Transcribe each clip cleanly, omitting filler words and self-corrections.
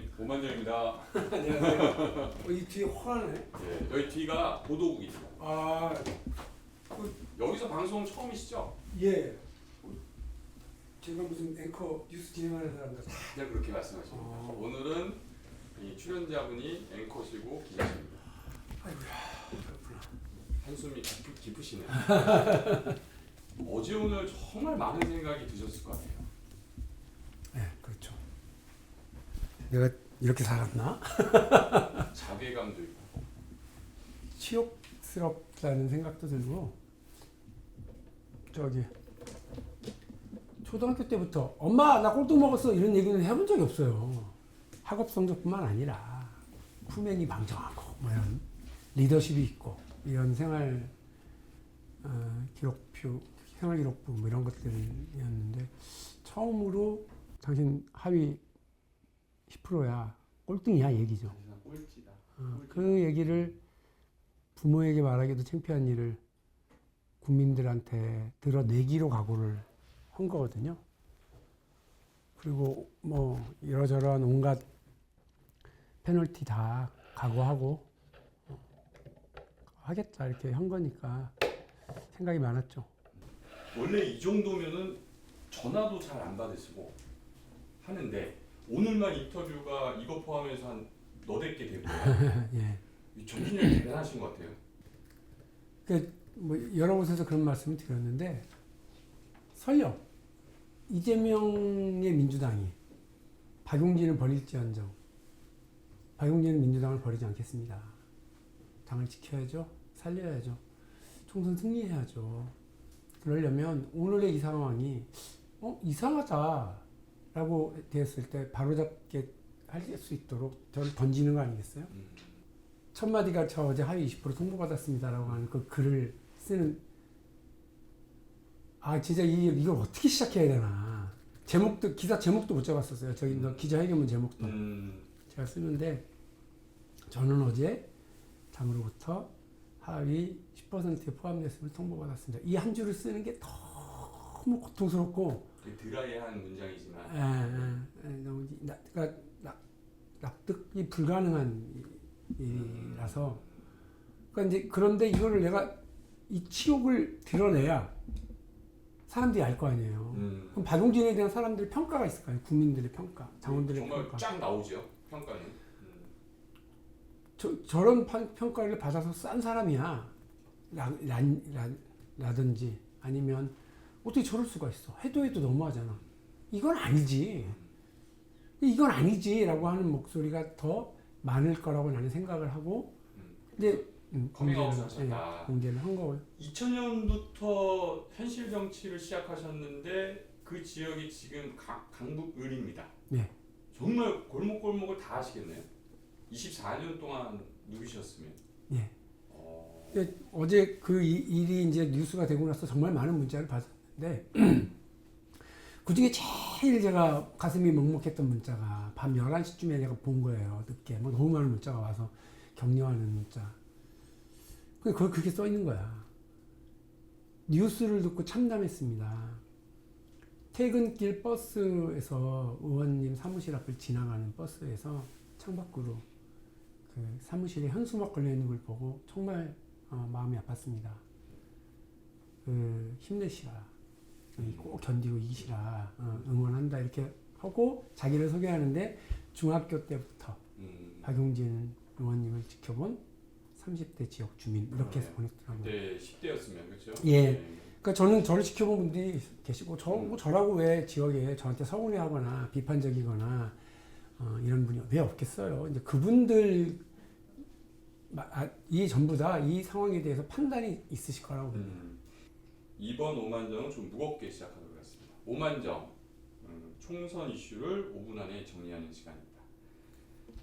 대표님 오만정입니다. 안녕하세요. 이 뒤에 화나네. 예, 저희 뒤가 보도국입니다. 아, 여기서 방송 처음이시죠? 예. 제가 무슨 앵커 뉴스 진행하는 사람 같아. 다들 그렇게 말씀하십니다. 오늘은 이 출연자분이 앵커시고 기자십니다. 아이고야, 그렇구나. 한숨이 깊으시네요. 어제 오늘 정말 많은 생각이 드셨을 것 같아요. 네, 그렇죠. 내가 이렇게 살았나? 자괴감도 있고. 치욕스럽다는 생각도 들고, 저기 초등학교 때부터 엄마 나 꼴뚜 먹었어 이런 얘기는 해본 적이 없어요. 학업 성적뿐만 아니라 품행이 방정하고 뭐 이런 리더십이 있고 이런 생활 기록표, 생활 기록부 뭐 이런 것들이었는데 처음으로 당신 하위 10%야 꼴등이야 얘기죠. 꼴찌다. 그 얘기를 부모에게 말하기도 창피한 일을 국민들한테 드러내기로 각오를 한 거거든요. 그리고 뭐 이러저러한 온갖 페널티 다 각오하고 하겠다 이렇게 한 거니까 생각이 많았죠. 원래 이 정도면은 전화도 잘 안 받으시고 하는데 오늘만 인터뷰가 이거 포함해서 한 너댓 개 되고 예. 이 정신력이 대단하신 것 같아요. 뭐 여러 곳에서 그런 말씀을 드렸는데 설령 이재명의 민주당이 박용진을 버릴지언정 박용진은 민주당을 버리지 않겠습니다. 당을 지켜야죠. 살려야죠. 총선 승리해야죠. 그러려면 오늘의 이 상황이 이상하다라고 되었을 때 바로잡게 할 수 있도록 저를 던지는 거 아니겠어요? 첫 마디가 저 어제 하위 20% 통보받았습니다라고 하는 그 글을 쓰는 진짜 이걸 어떻게 시작해야 되나 제목도 기사 제목도 못 잡았었어요. 저기 기자회견문 제목도 제가 쓰는데 저는 어제 당으로부터 하위 10%에 포함됐음을 통보받았습니다. 이 한 줄을 쓰는 게 너무 고통스럽고 드라이한 문장이지만 너무 그러니까 납득이 불가능한 일이라서 그러니까 이제 그런데 이거를 내가 이 치욕을 드러내야 사람들이 알 거 아니에요. 그럼 박용진에 대한 사람들의 평가가 있을 거예요. 국민들의 평가, 당원들의 정말 평가. 쫙 나오죠. 평가는. 저런 평가를 받아서 싼 사람이야. 라든지 아니면 어떻게 저럴 수가 있어. 해도 너무하잖아. 이건 아니지. 이건 아니지라고 하는 목소리가 더 많을 거라고 나는 생각을 하고 이제 공개를 한 거고요. 2000년부터 현실 정치를 시작하셨는데 그 지역이 지금 강북을입니다. 네. 정말 골목골목을 다 하시겠네요. 24년 동안 누비셨으면. 네. 어제 그 일이 이제 뉴스가 되고 나서 정말 많은 문자를 받았는데 그 중에 제일 제가 가슴이 먹먹했던 문자가 밤 11시쯤에 내가 본 거예요. 늦게. 뭐 너무 많은 문자가 와서 격려하는 문자. 그렇게 써 있는 거야. 뉴스를 듣고 참담했습니다. 퇴근길 버스에서 의원님 사무실 앞을 지나가는 버스에서 창밖으로 그 사무실에 현수막 걸려 있는 걸 보고 정말 마음이 아팠습니다. 힘내시라. 꼭 견디고 이기시라. 응원한다. 이렇게 하고 자기를 소개하는데 중학교 때부터 박용진 의원님을 지켜본 30대 지역 주민 이렇게 해서 보냈더라고요. 그때 10대였으면 그렇죠? 예. 그러니까 저는 저를 지켜본 분들이 계시고 저라고 왜 지역에 저한테 서운해하거나 비판적이거나 이런 분이 왜 없겠어요. 이제 그분들 이 전부 다 이 상황에 대해서 판단이 있으실 거라고 봅니다. 이번 오만정은 좀 무겁게 시작하도록 하겠습니다. 오만정 총선 이슈를 5분 안에 정리하는 시간입니다.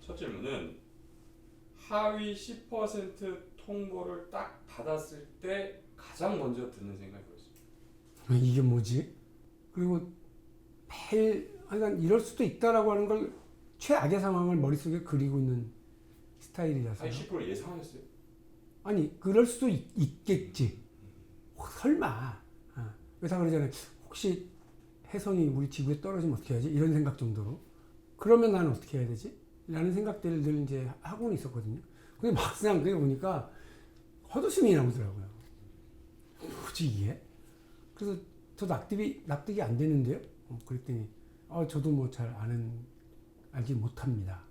첫 질문은 하위 10% 통보를 딱 받았을 때 가장 먼저 드는 생각이 뭐였습니까? 이게 뭐지? 그리고 매일 그러니까 이럴 수도 있다라고 하는 걸 최악의 상황을 머릿속에 그리고 있는 스타일이라서요. 하위 10% 예상하셨어요? 아니 그럴 수도 있겠지. 설마. 왜 다 그러잖아요. 혹시 혜성이 우리 지구에 떨어지면 어떻게 해야지? 이런 생각 정도로. 그러면 나는 어떻게 해야 되지? 라는 생각들을 늘 이제 하고는 있었거든요. 근데 막상 그게 보니까 헛웃음이 나오더라고요. 뭐지 이게? 그래서 저 납득이 안 되는데요. 그랬더니 저도 뭐 잘 알지 못합니다.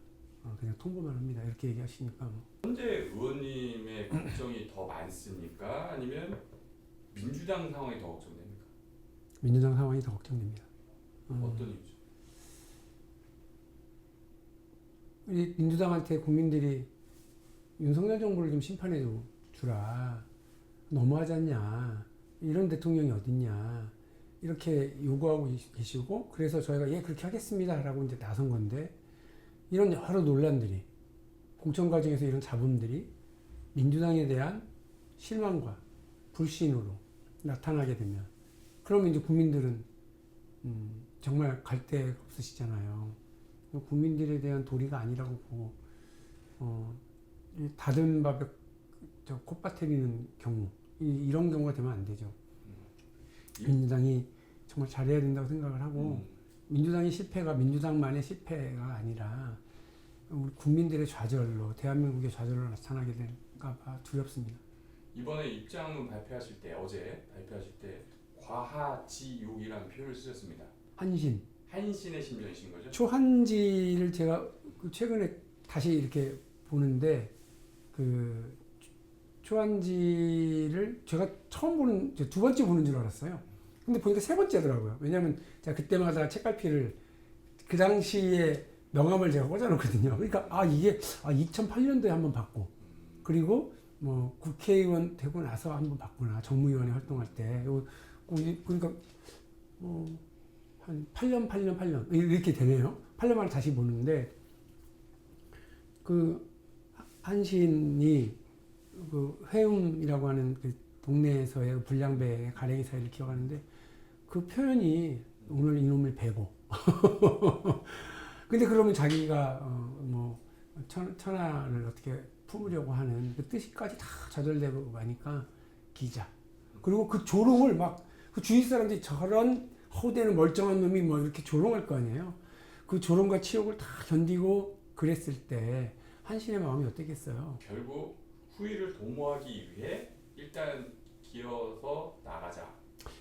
그냥 통보만 합니다. 이렇게 얘기하시니까 현재 의원님의 걱정이 더 많습니까? 아니면 민주당 상황이 더 걱정됩니까? 민주당 상황이 더 걱정됩니다. 어떤 이유죠? 우리 민주당한테 국민들이 윤석열 정부를 좀 심판해 주라. 너무하지 않냐. 이런 대통령이 어딨냐. 이렇게 요구하고 계시고, 그래서 저희가 예, 그렇게 하겠습니다. 라고 이제 나선 건데, 이런 여러 논란들이, 공천 과정에서 이런 잡음들이 민주당에 대한 실망과 불신으로 나타나게 되면, 그러면 이제 국민들은, 정말 갈 데가 없으시잖아요. 국민들에 대한 도리가 아니라고 보고, 이 닫은 밥에 콧밭 테리는 경우, 이런 경우가 되면 안 되죠. 민주당이 정말 잘해야 된다고 생각을 하고, 민주당의 실패가 민주당만의 실패가 아니라 우리 국민들의 좌절로, 대한민국의 좌절로 나타나게 될까 봐 두렵습니다. 이번에 입장문 발표하실 때, 어제 발표하실 때 과하지욕이라는 표현을 쓰셨습니다. 한신의 심정이신 거죠? 초한지를 제가 최근에 다시 이렇게 보는데, 그 초한지를 제가 두 번째 보는 줄 알았어요. 근데 보니까 세 번째더라고요. 왜냐하면 제가 그때마다 책갈피를 그 당시에 명함을 제가 꽂아놓거든요. 그러니까 이게 2008년도에 한번 받고, 그리고 뭐 국회의원 되고 나서 한번 받구나. 정무위원회 활동할 때. 그러니까 한 8년 이렇게 되네요. 8년 만에 다시 보는데, 그 한신이 그 회음이라고 하는 그 동네에서의 불량배 가랭이 사이를 기억하는데, 그 표현이 오늘 이놈을 베고 근데 그러면 자기가 뭐 천하를 어떻게 품으려고 하는 그 뜻까지 다 좌절되고 가니까 기자, 그리고 그 조롱을 막 그 주위 사람들이 저런 허대는 멀쩡한 놈이 뭐 이렇게 조롱할 거 아니에요. 그 조롱과 치욕을 다 견디고 그랬을 때 한신의 마음이 어땠겠어요. 결국 후위를 도모하기 위해 일단 기어서 나가자.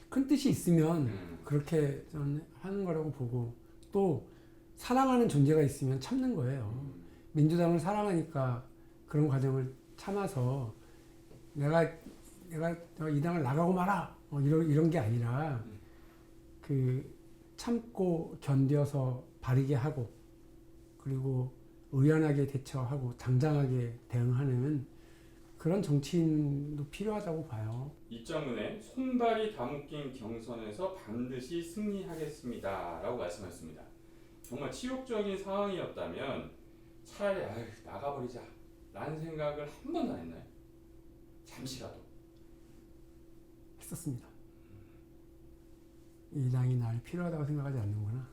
큰 뜻이 있으면 그렇게 저는 하는 거라고 보고, 또 사랑하는 존재가 있으면 참는 거예요. 민주당을 사랑하니까 그런 과정을 참아서 내가 이 당을 나가고 말아 이런 게 아니라, 그 참고 견뎌서 바르게 하고, 그리고 의연하게 대처하고 당당하게 대응하는 그런 정치인도 필요하다고 봐요. 입장문에 손발이 다 묶인 경선에서 반드시 승리하겠습니다 라고 말씀하셨습니다. 정말 치욕적인 상황이었다면 차라리 나가버리자 라는 생각을 한 번도 안 했나요? 잠시라도 했었습니다. 이 당이 나를 필요하다고 생각하지 않는구나.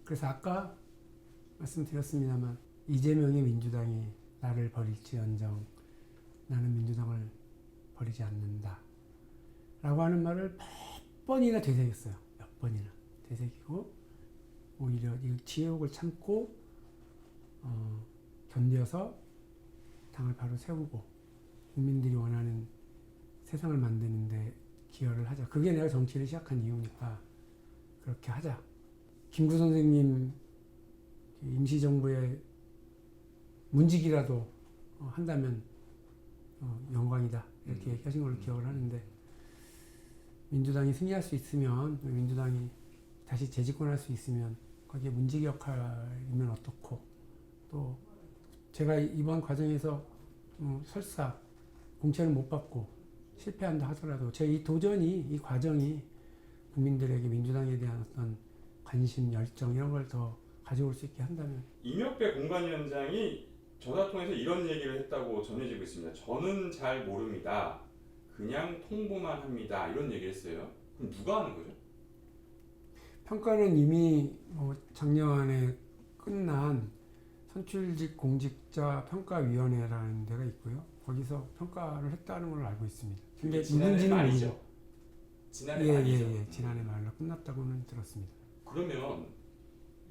그래서 아까 말씀드렸습니다만, 이재명의 민주당이 나를 버릴지언정 나는 민주당을 버리지 않는다 라고 하는 말을 몇 번이나 되새겼어요. 몇 번이나 되새기고, 오히려 이 지옥을 참고 견뎌서 당을 바로 세우고 국민들이 원하는 세상을 만드는데 기여를 하자. 그게 내가 정치를 시작한 이유니까 그렇게 하자. 김구 선생님 임시정부의 문직이라도 한다면 영광이다 이렇게 얘기하신 걸로 기억을 하는데, 민주당이 승리할 수 있으면, 민주당이 다시 재집권할 수 있으면 거기에 문직 역할이면 어떻고, 또 제가 이번 과정에서 설사 공천을 못 받고 실패한다 하더라도 제 이 도전이, 이 과정이 국민들에게 민주당에 대한 어떤 관심, 열정 이런 걸 더 가져올 수 있게 한다면. 이명배 공관위원장이 전화 통해서 이런 얘기를 했다고 전해지고 있습니다. 저는 잘 모릅니다. 그냥 통보만 합니다. 이런 얘기를 했어요. 그럼 누가 하는 거죠? 평가는 이미 작년에 끝난 선출직 공직자 평가위원회라는 데가 있고요. 거기서 평가를 했다는 걸로 알고 있습니다. 근데 지난해 말이죠. 지난해 말이죠. 지난해 말로 끝났다고는 들었습니다. 그러면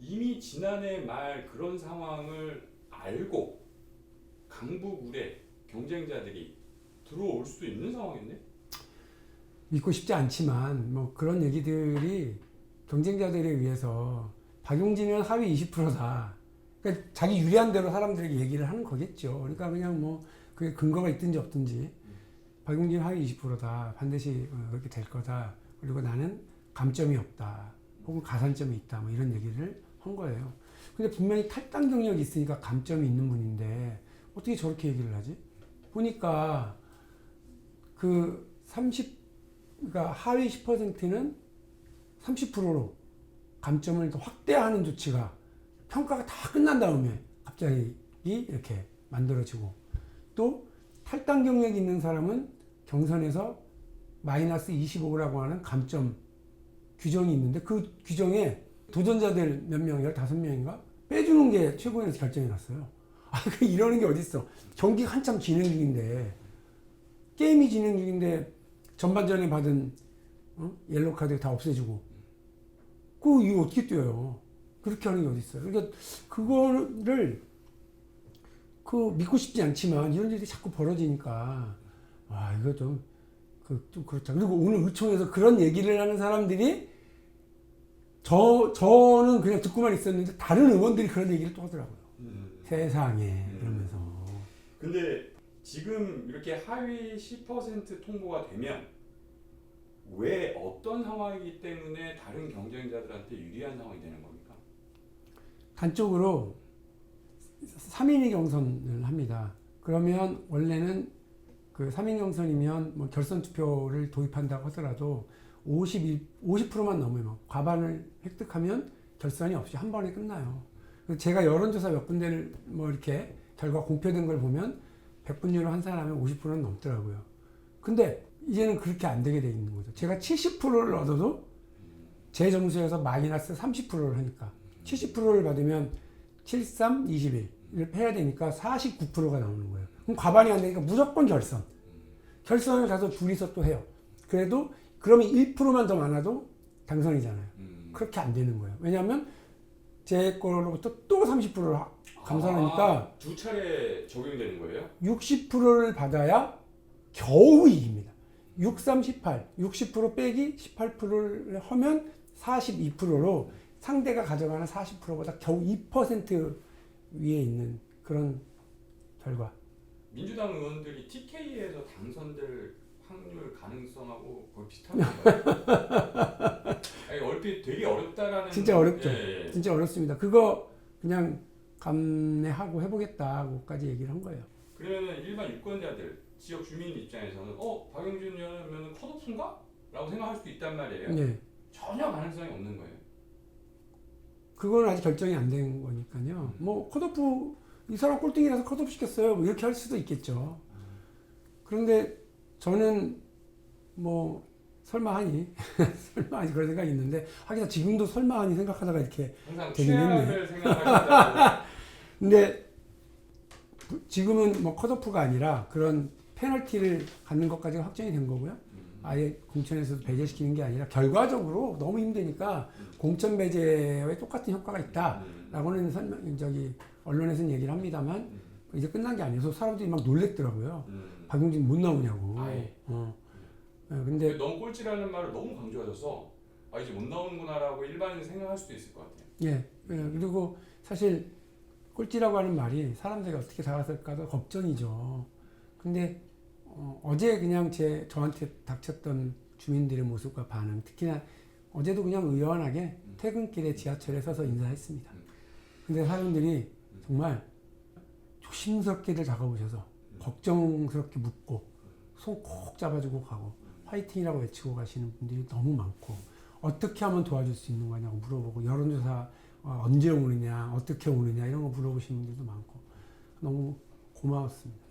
이미 지난해 말 그런 상황을 알고 강북울에 경쟁자들이 들어올 수도 있는 상황인데? 믿고 싶지 않지만 뭐 그런 얘기들이 경쟁자들에 의해서 박용진은 하위 20%다. 그러니까 자기 유리한 대로 사람들에게 얘기를 하는 거겠죠. 그러니까 그냥 뭐 그게 근거가 있든지 없든지 박용진 하위 20%다. 반드시 그렇게 될 거다. 그리고 나는 감점이 없다. 혹은 가산점이 있다. 뭐 이런 얘기를 한 거예요. 근데 분명히 탈당 경력이 있으니까 감점이 있는 분인데 어떻게 저렇게 얘기를 하지? 보니까 그 30, 그러니까 하위 10%는 30%로 감점을 더 확대하는 조치가 평가가 다 끝난 다음에 갑자기 이렇게 만들어지고 또 탈당 경력이 있는 사람은 경선에서 마이너스 25라고 하는 감점 규정이 있는데 그 규정에 도전자들 몇 명, 15명인가? 빼주는 게 최고위원회에서 결정이 났어요. 이러는 게 어딨어. 경기가 한참 진행 중인데, 게임이 진행 중인데, 전반전에 받은, 옐로우 카드 다 없애주고. 이거 어떻게 뛰어요? 그렇게 하는 게 어딨어요. 그러니까, 그거를, 믿고 싶지 않지만, 이런 일이 자꾸 벌어지니까, 이거 좀 그렇다. 그리고 오늘 의총에서 그런 얘기를 하는 사람들이 저는 그냥 듣고만 있었는데 다른 의원들이 그런 얘기를 또 하더라고요. 세상에 이러면서. 근데 지금 이렇게 하위 10% 통보가 되면 왜 어떤 상황이기 때문에 다른 경쟁자들한테 유리한 상황이 되는 겁니까? 단적으로 3인위 경선을 합니다. 그러면 원래는 그 3인 경선이면 뭐 결선 투표를 도입한다고 하더라도 50%만 넘으면 과반을 획득하면 결선이 없이 한 번에 끝나요. 제가 여론조사 몇 군데를 뭐 이렇게 결과 공표된 걸 보면 100분율로 환산하면 50%는 넘더라고요. 근데 이제는 그렇게 안 되게 돼 있는 거죠. 제가 70%를 얻어도 제 점수에서 마이너스 30%를 하니까 70%를 받으면 73, 21을 해야 되니까 49%가 나오는 거예요. 그럼 과반이 안 되니까 무조건 결선. 결선을 가서 둘이서 또 해요. 그래도 그러면 1%만 더 많아도 당선이잖아요. 그렇게 안 되는 거예요. 왜냐하면 제 거로부터 또 30%를 감산하니까 두 차례 적용되는 거예요? 60%를 받아야 겨우 이깁니다. 6, 3, 18, 60% 빼기 18%를 하면 42%로 상대가 가져가는 40%보다 겨우 2% 위에 있는 그런 결과. 민주당 의원들이 TK에서 당선될 확률 가능성하고 거의 비슷한 건가요? 아니, 얼핏 되게 어렵다라는. 진짜 어렵죠. 예. 진짜 어렵습니다. 그거 그냥 감내하고 해보겠다고까지 얘기를 한 거예요. 그러면 일반 유권자들, 지역 주민 입장에서는 박용진 의원이면 컷오프인가? 라고 생각할 수도 있단 말이에요. 네. 전혀 가능성이 없는 거예요. 그건 아직 결정이 안 된 거니까요. 뭐 컷오프 이 사람 꼴등이라서 컷오프 시켰어요. 뭐 이렇게 할 수도 있겠죠. 그런데 저는 뭐 설마하니 그런 생각이 있는데 하기사 지금도 설마하니 생각하다가 이렇게 항상 되긴 했네. 최악을 생각하신다고. 근데 지금은 뭐 컷오프가 아니라 그런 페널티를 갖는 것까지가 확정이 된 거고요. 아예 공천에서 배제시키는 게 아니라 결과적으로 너무 힘드니까 공천 배제에 똑같은 효과가 있다라고는 언론에서는 얘기를 합니다만 이제 끝난 게 아니어서 사람들이 막 놀랬더라고요. 박용진 못 나오냐고. 근데 너무 꼴찌라는 말을 너무 강조하셔서 이제 못 나오는구나라고 일반인이 생각할 수도 있을 것 같아요. 예. 그리고 사실 꼴찌라고 하는 말이 사람들이 어떻게 다가설까도 걱정이죠. 근데 어제 그냥 저한테 닥쳤던 주민들의 모습과 반응, 특히나 어제도 그냥 의연하게 퇴근길에 지하철에 서서 인사했습니다. 근데 사람들이 정말 조심스럽게들 다가오셔서 걱정스럽게 묻고 손 콕 잡아주고 가고 화이팅이라고 외치고 가시는 분들이 너무 많고 어떻게 하면 도와줄 수 있는 거냐고 물어보고 여론조사 언제 오느냐 어떻게 오느냐 이런 거 물어보시는 분들도 많고 너무 고마웠습니다.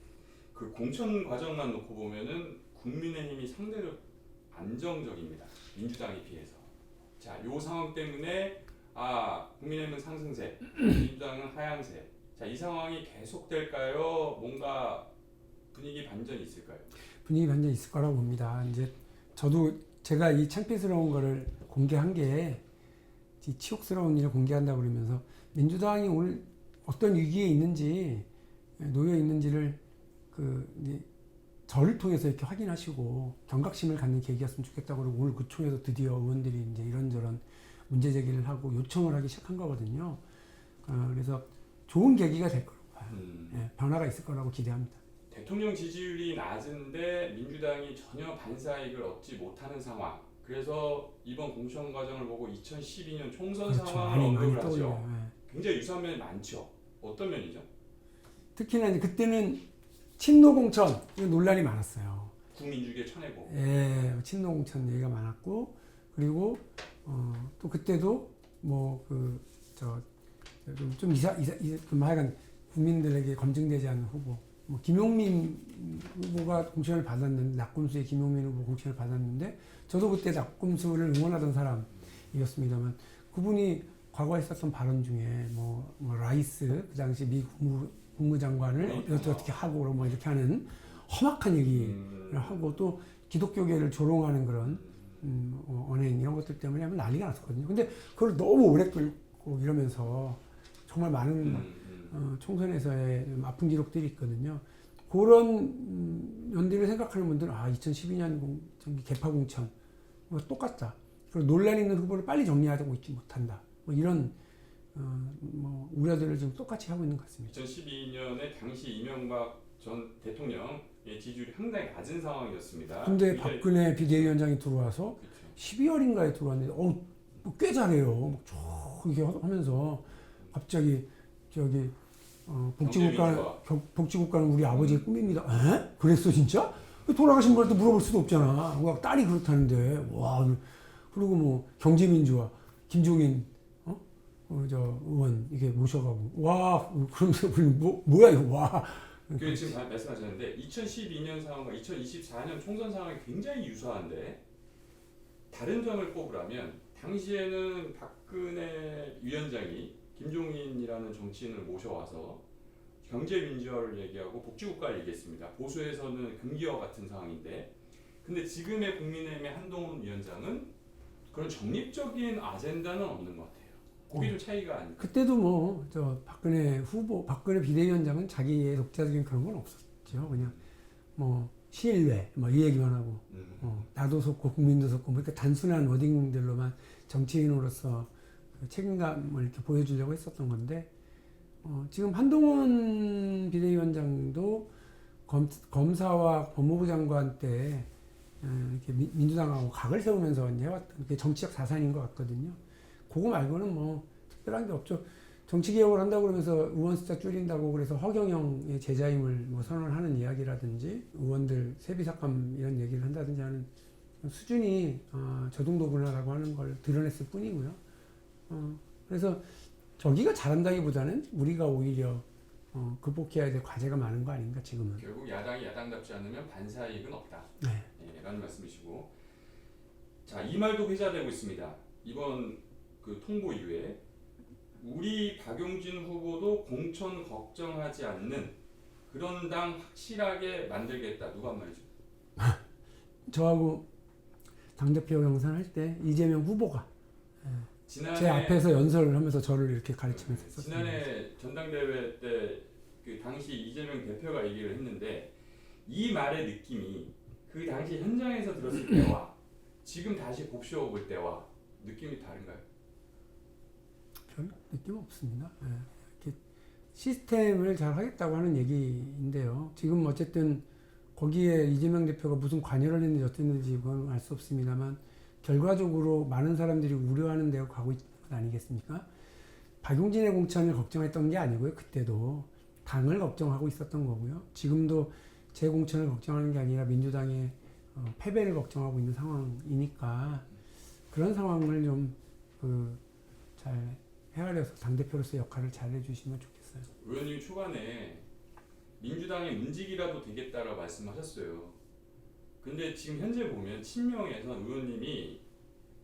그 공천 과정만 놓고 보면은 국민의힘이 상대로 안정적입니다. 민주당에 비해서. 자, 요 상황 때문에 국민의힘은 상승세, 민주당은 하향세. 자, 이 상황이 계속될까요? 뭔가 분위기 반전이 있을까요? 분위기 반전이 있을 거라고 봅니다. 이제 저도 제가 이 창피스러운 거를 공개한 게 이 치욕스러운 일을 공개한다고 그러면서 민주당이 오늘 어떤 위기에 있는지 놓여 있는지를 이제 저를 통해서 이렇게 확인하시고 경각심을 갖는 계기였으면 좋겠다고 그러고 오늘 구청에서 드디어 의원들이 이제 이런저런 문제 제기를 하고 요청을 하기 시작한 거거든요. 그래서 좋은 계기가 될 거라고 봐요. 예, 변화가 있을 거라고 기대합니다. 대통령 지지율이 낮은데 민주당이 전혀 반사이익을 얻지 못하는 상황. 그래서 이번 공천 과정을 보고 2012년 총선 그렇죠. 상황을 많이 언급을 하죠. 떠올려요. 예. 굉장히 유사한 면이 많죠. 어떤 면이죠? 특히나 이제 그때는 친노공천 논란이 많았어요. 국민주의에 쳐내고. 예, 친노공천 얘기가 많았고 그리고 또 그때도 좀 하여간 국민들에게 검증되지 않는 후보 김용민 후보가 공천을 받았는데 낙검수의 김용민 후보 공천을 받았는데 저도 그때 낙검수를 응원하던 사람이었습니다만 그분이 과거에 있었던 발언 중에 라이스 그 당시 미 국무장관을 어떻게 하고 뭐 이렇게 하는 험악한 얘기를 하고 또 기독교계를 조롱하는 그런 언행 이런 것들 때문에 하면 난리가 났었거든요. 근데 그걸 너무 오래 끌고 이러면서 정말 많은 총선에서의 아픈 기록들이 있거든요. 그런 연대를 생각하는 분들은 2012년 개파 공천 똑같다. 그리고 논란 있는 후보를 빨리 정리하고 있지 못한다. 이런 우려들을 지금 똑같이 하고 있는 것 같습니다. 2012년에 당시 이명박 전 대통령의 지지율이 상당히 낮은 상황이었습니다. 근데 박근혜 비대위원장이 들어와서 그렇죠. 12월인가에 들어왔는데 꽤 잘해요. 이렇게 하면서 갑자기 복지국가는 우리 아버지의 꿈입니다. 에? 그랬어 진짜? 돌아가신 분한테 물어볼 수도 없잖아. 딸이 그렇다는데 와 그리고 경제민주화 김종인 의원 이게 모셔가고 와 그러면서 뭐야 이거 와. 그 지금 말씀하셨는데 2012년 상황과 2024년 총선 상황이 굉장히 유사한데 다른 점을 꼽으라면 당시에는 박근혜 위원장이 김종인이라는 정치인을 모셔와서 경제민주화를 얘기하고 복지국가를 얘기했습니다. 보수에서는 금기와 같은 상황인데 근데 지금의 국민의힘의 한동훈 위원장은 그런 정립적인 아젠다는 없는 것 같아요. 그게 좀 차이가 아닐까. 그때도 박근혜 비대위원장은 자기의 독자적인 그런 건 없었죠. 그냥 신뢰 이 얘기만 하고 나도 속고 국민도 속고 이렇게 단순한 워딩들로만 정치인으로서 책임감을 이렇게 보여주려고 했었던 건데 지금 한동훈 비대위원장도 검사와 법무부 장관 때 이렇게 민주당하고 각을 세우면서 이제 해왔던 게 정치적 자산인 것 같거든요. 그거 말고는 특별한 게 없죠. 정치 개혁을 한다고 그러면서 의원 숫자 줄인다고 그래서 허경영의 제자임을 선언하는 이야기라든지 의원들 세비 삭감 이런 얘기를 한다든지 하는 수준이 저 정도구나라고 하는 걸 드러냈을 뿐이고요. 그래서 저기가 잘한다기보다는 우리가 오히려 극복해야 될 과제가 많은 거 아닌가 지금은. 결국 야당이 야당답지 않으면 반사이익은 없다. 네. 라는 말씀이시고 자, 이 말도 회자되고 있습니다. 이번 그 통보 이후에 우리 박용진 후보도 공천 걱정하지 않는 그런 당 확실하게 만들겠다. 누가 한 말이죠? 저하고 당대표 경선할 때 이재명 후보가 지난해, 제 앞에서 연설을 하면서 저를 이렇게 가르치면서 했었어요. 지난해 전당대회 때 그 당시 이재명 대표가 얘기를 했는데 이 말의 느낌이 그 당시 현장에서 들었을 때와 지금 다시 곱씹어 볼 때와 느낌이 다른가요? 별 느낌 없습니다. 이렇게 시스템을 잘 하겠다고 하는 얘기인데요. 지금 어쨌든 거기에 이재명 대표가 무슨 관여를 했는지 어땠는지 그건 알 수 없습니다만 결과적으로 많은 사람들이 우려하는 데로 가고 있는 것 아니겠습니까? 박용진의 공천을 걱정했던 게 아니고요. 그때도 당을 걱정하고 있었던 거고요. 지금도 제 공천을 걱정하는 게 아니라 민주당의 패배를 걱정하고 있는 상황이니까 그런 상황을 좀 잘 헤아려서 당대표로서의 역할을 잘 해주시면 좋겠어요. 의원님 초반에 민주당의 문직이라도 되겠다라고 말씀하셨어요. 근데 지금 현재 보면 친명에서 의원님이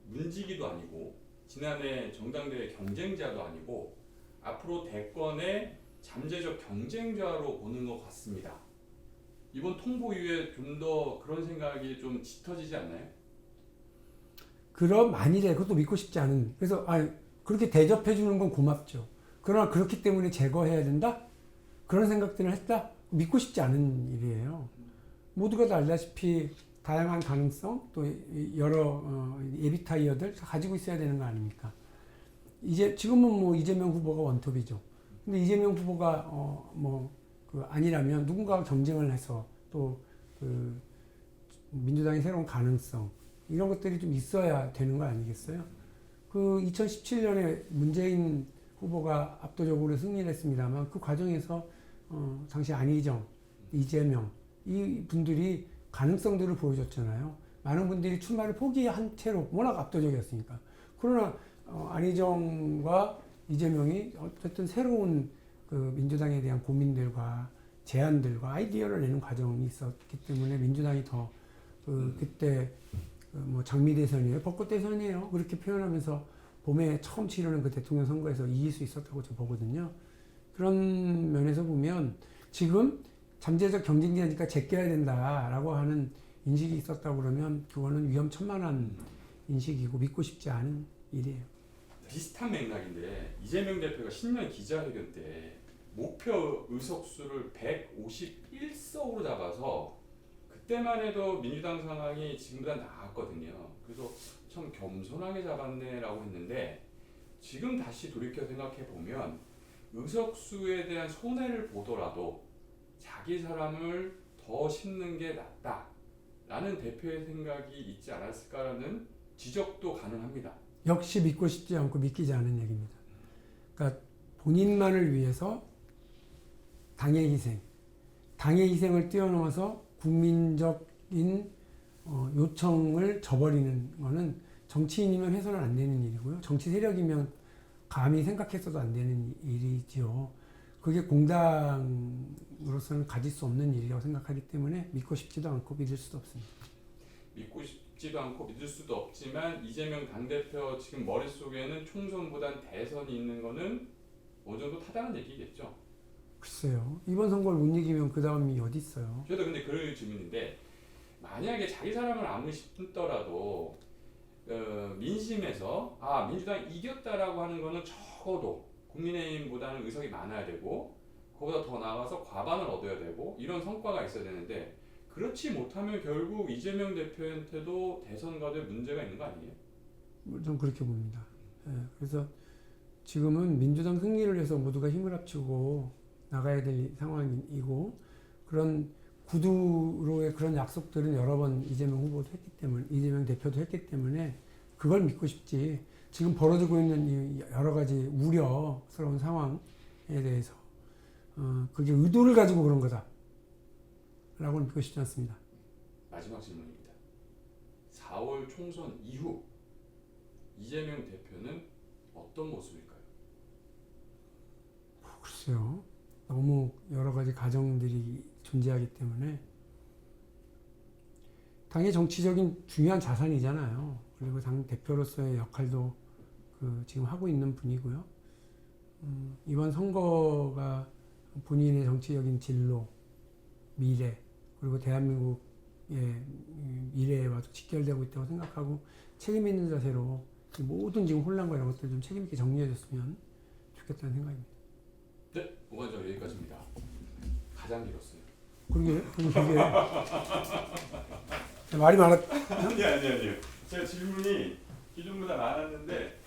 문직이도 아니고 지난해 정당대회 경쟁자도 아니고 앞으로 대권의 잠재적 경쟁자로 보는 것 같습니다. 이번 통보 이후에 좀 더 그런 생각이 좀 짙어지지 않나요? 그럼 만일에 그것도 믿고 싶지 않은 그래서 그렇게 대접해 주는 건 고맙죠. 그러나 그렇기 때문에 제거해야 된다? 그런 생각들을 했다? 믿고 싶지 않은 일이에요. 모두가 다 알다시피 다양한 가능성 또 여러 예비 타이어들 다 가지고 있어야 되는 거 아닙니까? 이제 지금은 뭐 이재명 후보가 원톱이죠. 근데 이재명 후보가 아니라면 누군가가 경쟁을 해서 또 그 민주당의 새로운 가능성 이런 것들이 좀 있어야 되는 거 아니겠어요? 그 2017년에 문재인 후보가 압도적으로 승리를 했습니다만 그 과정에서 당시 안희정, 이재명 이 분들이 가능성들을 보여줬잖아요. 많은 분들이 출마를 포기한 채로 워낙 압도적이었으니까. 그러나 안희정과 이재명이 어쨌든 새로운 그 민주당에 대한 고민들과 제안들과 아이디어를 내는 과정이 있었기 때문에 민주당이 더 그때 뭐 장미 대선이에요, 벚꽃 대선이에요 그렇게 표현하면서 봄에 처음 치르는 그 대통령 선거에서 이길 수 있었다고 저 보거든요. 그런 면에서 보면 지금 잠재적 경쟁자니까 제껴야 된다라고 하는 인식이 있었다고 그러면 그거는 위험천만한 인식이고 믿고 싶지 않은 일이에요. 비슷한 맥락인데 이재명 대표가 신년 기자회견 때 목표 의석수를 151석으로 잡아서 그때만 해도 민주당 상황이 지금보다 나았거든요. 그래서 참 겸손하게 잡았네라고 했는데 지금 다시 돌이켜 생각해 보면 의석수에 대한 손해를 보더라도 자기 사람을 더 심는 게 낫다라는 대표의 생각이 있지 않았을까라는 지적도 가능합니다. 역시 믿고 싶지 않고 믿기지 않은 얘기입니다. 그러니까 본인만을 위해서 당의 희생을 뛰어넘어서 국민적인 요청을 저버리는 거는 정치인이면 해서는 안 되는 일이고요. 정치 세력이면 감히 생각했어도 안 되는 일이지요. 그게 공당으로서는 가질 수 없는 일이라고 생각하기 때문에 믿고 싶지도 않고 믿을 수도 없습니다. 믿고 싶지도 않고 믿을 수도 없지만 이재명 당대표 지금 머릿속에는 총선보단 대선이 있는 거는 어느 정도 타당한 얘기겠죠. 글쎄요. 이번 선거를 못 이기면 그 다음이 어디 있어요. 저도 근데 그럴 질문인데 만약에 자기 사람을 아무리 싶더라도 민심에서 민주당이 이겼다라고 하는 거는 적어도 국민의힘보다는 의석이 많아야 되고 그보다 더 나아가서 과반을 얻어야 되고 이런 성과가 있어야 되는데 그렇지 못하면 결국 이재명 대표한테도 대선 가도에 문제가 있는 거 아니에요? 좀 그렇게 봅니다. 그래서 지금은 민주당 승리를 위해서 모두가 힘을 합치고 나가야 될 상황이고 그런 구두로의 그런 약속들은 여러 번 이재명 후보도 했기 때문에 이재명 대표도 했기 때문에 그걸 믿고 싶지 지금 벌어지고 있는 이 여러 가지 우려스러운 상황에 대해서 그게 의도를 가지고 그런 거다라고는 믿고 싶지 않습니다. 마지막 질문입니다. 4월 총선 이후 이재명 대표는 어떤 모습일까요? 글쎄요. 너무 여러 가지 가정들이 존재하기 때문에 당의 정치적인 중요한 자산이잖아요. 그리고 당 대표로서의 역할도 지금 하고 있는 분이고요. 이번 선거가 본인의 정치적인 진로, 미래, 그리고 대한민국의 미래와도 직결되고 있다고 생각하고 책임 있는 자세로 모든 지금 혼란과 이런 것들 좀 책임 있게 정리해줬으면 좋겠다는 생각입니다. 네, 오관장 여기까지입니다. 가장 길었어요. 그러게 말이 많았. 아니요. 제가 질문이 기존보다 많았는데